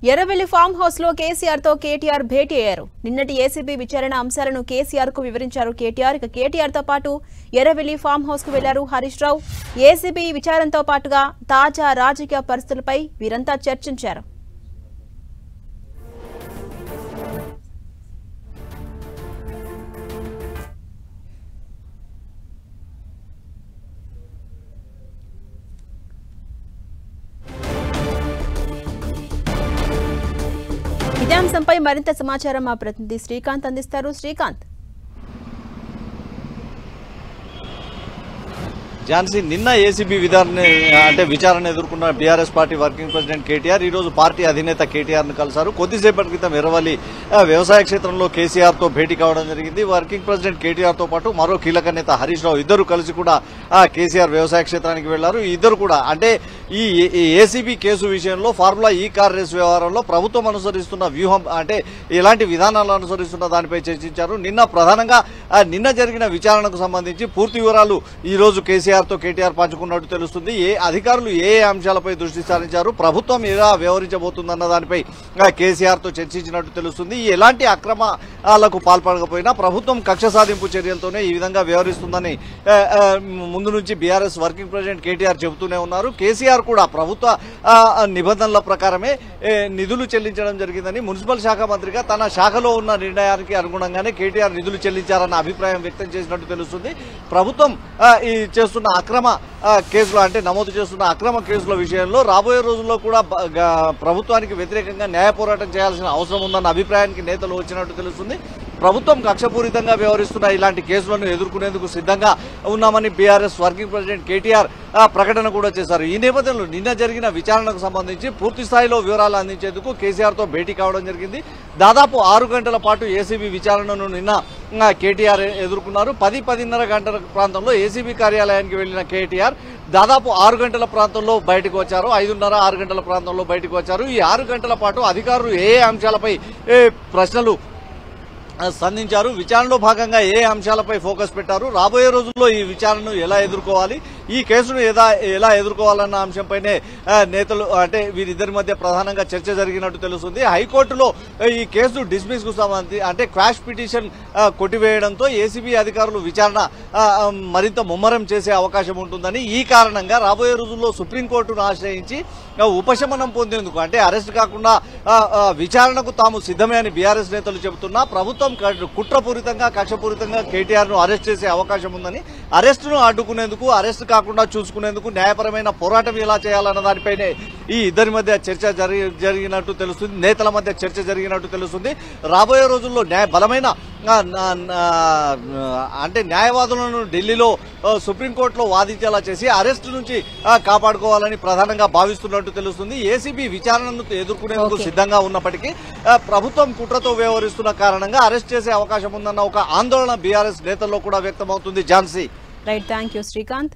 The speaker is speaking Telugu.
ఎర్రవెల్లి ఫామ్ హౌస్ లో కేసీఆర్ తో కేటీఆర్ భేటీ అయ్యారు. నిన్నటి ఏసీబీ విచారణ అంశాలను కేసీఆర్ కు వివరించారు కేటీఆర్. ఇక కేటీఆర్ తో పాటు ఎర్రవెల్లి ఫామ్ హౌస్ కు వెళ్లారు హరీష్ రావు. ఏసీబీ విచారణతో పాటుగా తాజా రాజకీయ పరిస్థితులపై వీరంతా చర్చించారు. ఇదే అంశంపై మరింత సమాచారం మా ప్రతినిధి శ్రీకాంత్ అందిస్తారు. శ్రీకాంత్, ఝాన్సీ, నిన్న ఏసీబీ విచారణ ఎదుర్కొన్న BRS party working president KTR ఈ రోజు పార్టీ అధినేత కేటీఆర్ ను కలిశారు. కొద్దిసేపటి క్రితం ఎర్రవల్లి వ్యవసాయ క్షేత్రంలో కేసీఆర్ తో భేటీ కావడం జరిగింది. వర్కింగ్ ప్రెసిడెంట్ కేటీఆర్ తో పాటు మరో కీలక నేత హరీష్ రావు ఇద్దరు కలిసి కూడా కేసీఆర్ వ్యవసాయ క్షేత్రానికి వెళ్లారు. ఇద్దరు కూడా అంటే ఈ ఏసీబీ కేసు విషయంలో ఫార్ములా ఈ కార్ రేస్ వ్యవహారంలో ప్రభుత్వం అనుసరిస్తున్న వ్యూహం అంటే ఎలాంటి విధానాలు అనుసరిస్తున్న దానిపై చర్చించారు. నిన్న ప్రధానంగా నిన్న జరిగిన విచారణకు సంబంధించి పూర్తి వివరాలు ఈ రోజు కేసీఆర్ తో కేటీఆర్ పంచుకున్నట్టు తెలుస్తుంది. అధికారులు ఏ అంశాలపై దృష్టి సారించారు, ప్రభుత్వం ఎలా వ్యవహరించబోతుందన్న దానిపై కేసీఆర్ తో చర్చించినట్టు తెలుస్తుంది. ఎలాంటి అక్రమాలకు పాల్పడకపోయినా ప్రభుత్వం కక్ష సాధింపు చర్యలతోనే ఈ విధంగా వ్యవహరిస్తుందని ముందు నుంచి బీఆర్ఎస్ వర్కింగ్ ప్రెసిడెంట్ కేటీఆర్ చెబుతూనే ఉన్నారు. కేసీఆర్ కూడా ప్రభుత్వ నిబంధనల ప్రకారమే నిధులు చెల్లించడం జరిగిందని మున్సిపల్ శాఖ మంత్రిగా తన శాఖలో ఉన్న నిర్ణయానికి అనుగుణంగానే కేటీఆర్ నిధులు చెల్లించారన్న అభిప్రాయం వ్యక్తం చేసినట్టు తెలుస్తుంది. ప్రభుత్వం ఈ చేస్తున్న అక్రమ కేసులు అంటే నమోదు చేస్తున్న అక్రమ కేసుల విషయంలో రాబోయే రోజుల్లో కూడా ప్రభుత్వానికి వ్యతిరేకంగా న్యాయ పోరాటం చేయాల్సిన అవసరం ఉందన్న అభిప్రాయానికి నేతలు వచ్చినట్టు తెలుస్తుంది. ప్రభుత్వం కక్షపూరితంగా వ్యవహరిస్తున్న ఇలాంటి కేసులను ఎదుర్కొనేందుకు సిద్ధంగా ఉన్నామని బీఆర్ఎస్ వర్కింగ్ ప్రెసిడెంట్ కేటీఆర్ ప్రకటన కూడా చేశారు. ఈ నేపథ్యంలో నిన్న జరిగిన విచారణకు సంబంధించి పూర్తి స్థాయిలో వివరాలు అందించేందుకు కేసీఆర్ తో భేటీ కావడం జరిగింది. దాదాపు 6 గంటల పాటు ఏసీబీ విచారణను నిన్న కేటీఆర్ ఎదుర్కొన్నారు. 10-10:30 గంటల ప్రాంతంలో ఏసీబీ కార్యాలయానికి వెళ్లిన కేటీఆర్ దాదాపు 6 గంటల ప్రాంతంలో బయటకు వచ్చారు. 5:30-6 గంటల ప్రాంతంలో బయటకు వచ్చారు. ఈ 6 గంటల పాటు అధికారులు ఏ అంశాలపై ప్రశ్నలు సంధించారు, విచారణలో భాగంగా ఏ అంశాలపై ఫోకస్ పెట్టారు, రాబోయే రోజుల్లో ఈ విచారణను ఎలా ఎదుర్కోవాలి, ఈ కేసును ఎలా ఎదుర్కోవాలన్న అంశంపైనే నేతలు అంటే వీరిద్దరి మధ్య ప్రధానంగా చర్చ జరిగినట్టు తెలుస్తుంది. హైకోర్టులో ఈ కేసు డిస్మిస్ కు సంబంధించి అంటే క్వాష్ పిటిషన్ కొట్టివేయడంతో ఏసీబీ అధికారులు విచారణ మరింత ముమ్మరం చేసే అవకాశం ఉంటుందని, ఈ కారణంగా రాబోయే రోజుల్లో సుప్రీంకోర్టును ఆశ్రయించి ఉపశమనం పొందేందుకు అంటే అరెస్ట్ కాకుండా విచారణకు తాము సిద్ధమే అని బీఆర్ఎస్ నేతలు చెబుతున్నా ప్రభుత్వం కుట్రపూరితంగా కక్షపూరితంగా కేటీఆర్ ను అరెస్ట్ చేసే అవకాశం ఉందని, అరెస్టును అడ్డుకునేందుకు అరెస్ట్ కాకుండా చూసుకునేందుకు న్యాయపరమైన పోరాటం ఎలా చేయాలన్న దానిపైనే ఈ ఇద్దరి మధ్య చర్చ జరిగినట్టు తెలుస్తుంది. నేతల మధ్య చర్చ జరిగినట్టు తెలుస్తుంది. రాబోయే రోజుల్లో బలమైన అంటే న్యాయవాదులను ఢిల్లీలో సుప్రీంకోర్టులో వాదించేలా చేసి అరెస్టు నుంచి కాపాడుకోవాలని ప్రధానంగా భావిస్తున్నట్టు తెలుస్తుంది. ఏసీబీ విచారణను ఎదుర్కొనేందుకు సిద్ధంగా ఉన్నప్పటికీ ప్రభుత్వం కుట్రతో వ్యవహరిస్తున్న కారణంగా అరెస్ట్ చేసే అవకాశం ఉందన్న ఒక ఆందోళన బీఆర్ఎస్ నేతల్లో కూడా వ్యక్తమవుతుంది. Jhansi, right, thank you Srikanth.